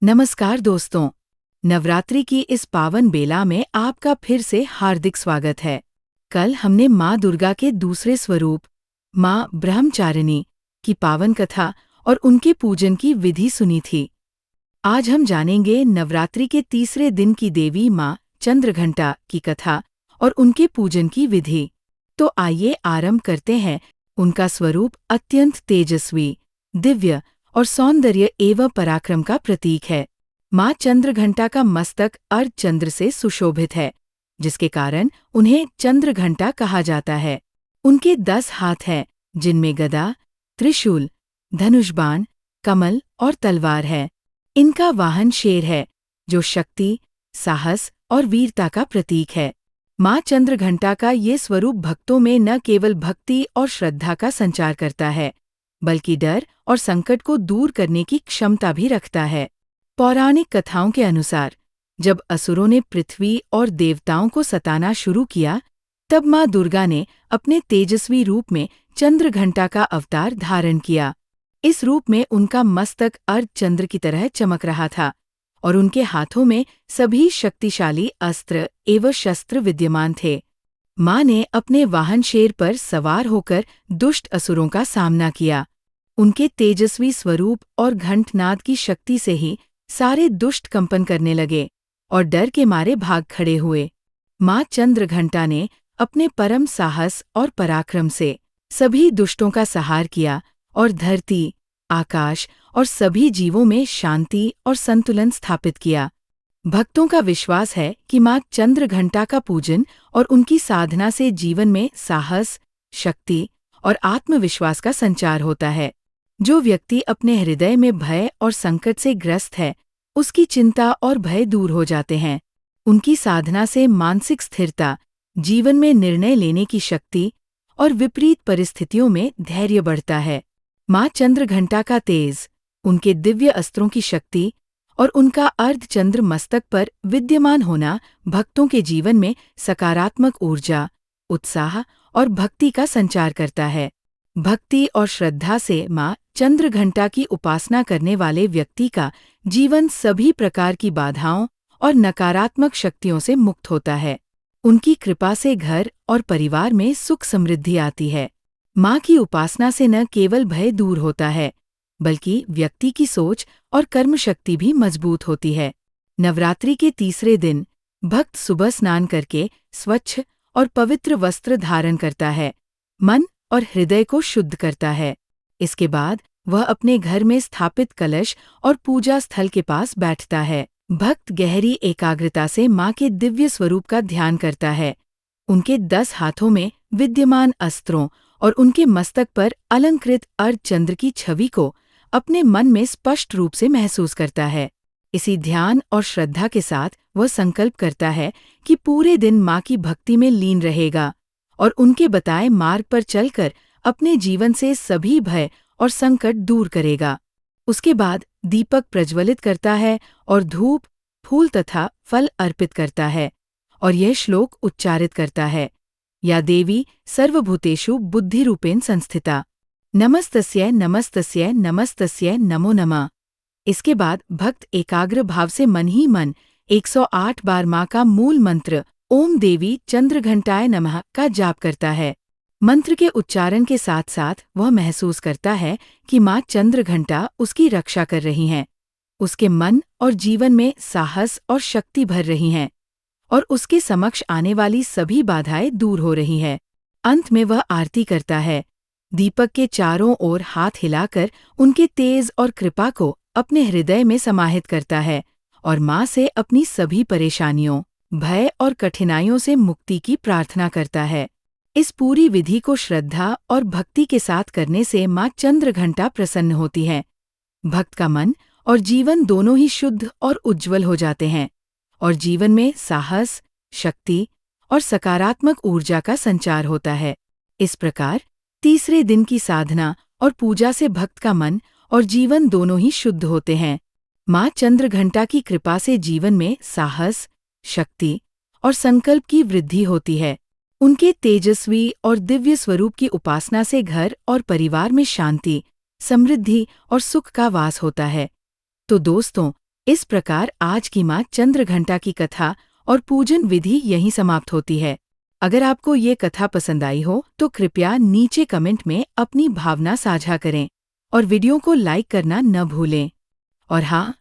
नमस्कार दोस्तों, नवरात्रि की इस पावन बेला में आपका फिर से हार्दिक स्वागत है। कल हमने माँ दुर्गा के दूसरे स्वरूप, माँ ब्रह्मचारिणी की पावन कथा और उनके पूजन की विधि सुनी थी। आज हम जानेंगे नवरात्रि के तीसरे दिन की देवी माँ चंद्रघंटा की कथा और उनके पूजन की विधि। तो आइए आरंभ करते हैं। उनका स्वरूप अत्यंत तेजस्वी, दिव्य और सौंदर्य एवं पराक्रम का प्रतीक है। माँ चंद्रघंटा का मस्तक अर्धचंद्र से सुशोभित है, जिसके कारण उन्हें चंद्रघंटा कहा जाता है। उनके 10 हाथ हैं, जिनमें गदा, त्रिशूल, धनुष बाण, कमल और तलवार है। इनका वाहन शेर है, जो शक्ति, साहस और वीरता का प्रतीक है। माँ चंद्रघंटा का ये स्वरूप भक्तों में न केवल भक्ति और श्रद्धा का संचार करता है, बल्कि डर और संकट को दूर करने की क्षमता भी रखता है। पौराणिक कथाओं के अनुसार, जब असुरों ने पृथ्वी और देवताओं को सताना शुरू किया, तब माँ दुर्गा ने अपने तेजस्वी रूप में चंद्रघंटा का अवतार धारण किया। इस रूप में उनका मस्तक अर्धचंद्र की तरह चमक रहा था और उनके हाथों में सभी शक्तिशाली अस्त्र एवं शस्त्र विद्यमान थे। माँ ने अपने वाहन शेर पर सवार होकर दुष्ट असुरों का सामना किया। उनके तेजस्वी स्वरूप और घंटनाद की शक्ति से ही सारे दुष्ट कंपन करने लगे और डर के मारे भाग खड़े हुए। माँ चंद्रघंटा ने अपने परम साहस और पराक्रम से सभी दुष्टों का संहार किया और धरती, आकाश और सभी जीवों में शांति और संतुलन स्थापित किया। भक्तों का विश्वास है कि माँ चंद्रघंटा का पूजन और उनकी साधना से जीवन में साहस, शक्ति और आत्मविश्वास का संचार होता है। जो व्यक्ति अपने हृदय में भय और संकट से ग्रस्त है, उसकी चिंता और भय दूर हो जाते हैं। उनकी साधना से मानसिक स्थिरता, जीवन में निर्णय लेने की शक्ति और विपरीत परिस्थितियों में धैर्य बढ़ता है। माँ चंद्रघंटा का तेज, उनके दिव्य अस्त्रों की शक्ति और उनका अर्धचंद्र मस्तक पर विद्यमान होना भक्तों के जीवन में सकारात्मक ऊर्जा, उत्साह और भक्ति का संचार करता है। भक्ति और श्रद्धा से माँ चंद्रघंटा की उपासना करने वाले व्यक्ति का जीवन सभी प्रकार की बाधाओं और नकारात्मक शक्तियों से मुक्त होता है। उनकी कृपा से घर और परिवार में सुख समृद्धि आती है। माँ की उपासना से न केवल भय दूर होता है, बल्कि व्यक्ति की सोच और कर्म शक्ति भी मजबूत होती है। नवरात्रि के तीसरे दिन भक्त सुबह स्नान करके स्वच्छ और पवित्र वस्त्र धारण करता है, मन और हृदय को शुद्ध करता है। इसके बाद वह अपने घर में स्थापित कलश और पूजा स्थल के पास बैठता है। भक्त गहरी एकाग्रता से माँ के दिव्य स्वरूप का ध्यान करता है। उनके 10 हाथों में विद्यमान अस्त्रों और उनके मस्तक पर अलंकृत अर्धचंद्र की छवि को अपने मन में स्पष्ट रूप से महसूस करता है। इसी ध्यान और श्रद्धा के साथ वह संकल्प करता है कि पूरे दिन माँ की भक्ति में लीन रहेगा और उनके बताए मार्ग पर चलकर अपने जीवन से सभी भय और संकट दूर करेगा। उसके बाद दीपक प्रज्वलित करता है और धूप, फूल तथा फल अर्पित करता है और यह श्लोक उच्चारित करता है, या देवी सर्वभूतेषु बुद्धिरूपेण संस्थिता, नमस्तस्यै नमस्तस्यै नमस्तस्यै नमो नमः। इसके बाद भक्त एकाग्र भाव से मन ही मन 108 बार माँ का मूल मंत्र ओम देवी चंद्रघंटाय नमः का जाप करता है। मंत्र के उच्चारण के साथ साथ वह महसूस करता है कि माँ चंद्रघंटा उसकी रक्षा कर रही हैं, उसके मन और जीवन में साहस और शक्ति भर रही हैं और उसके समक्ष आने वाली सभी बाधाएं दूर हो रही हैं। अंत में वह आरती करता है, दीपक के चारों ओर हाथ हिलाकर उनके तेज और कृपा को अपने हृदय में समाहित करता है और माँ से अपनी सभी परेशानियों, भय और कठिनाइयों से मुक्ति की प्रार्थना करता है। इस पूरी विधि को श्रद्धा और भक्ति के साथ करने से माँ चंद्रघंटा प्रसन्न होती है। भक्त का मन और जीवन दोनों ही शुद्ध और उज्ज्वल हो जाते हैं और जीवन में साहस, शक्ति और सकारात्मक ऊर्जा का संचार होता है। इस प्रकार तीसरे दिन की साधना और पूजा से भक्त का मन और जीवन दोनों ही शुद्ध होते हैं। माँ चंद्रघंटा की कृपा से जीवन में साहस, शक्ति और संकल्प की वृद्धि होती है। उनके तेजस्वी और दिव्य स्वरूप की उपासना से घर और परिवार में शांति, समृद्धि और सुख का वास होता है। तो दोस्तों, इस प्रकार आज की माँ चंद्रघंटा की कथा और पूजन विधि यहीं समाप्त होती है। अगर आपको ये कथा पसंद आई हो तो कृपया नीचे कमेंट में अपनी भावना साझा करें और वीडियो को लाइक करना न भूलें। और हाँ,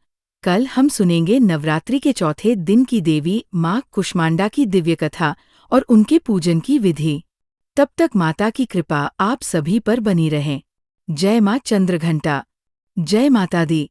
कल हम सुनेंगे नवरात्रि के चौथे दिन की देवी माँ कुष्मांडा की दिव्य कथा और उनके पूजन की विधि। तब तक माता की कृपा आप सभी पर बनी रहे। जय माँ चंद्रघंटा। जय माता दी।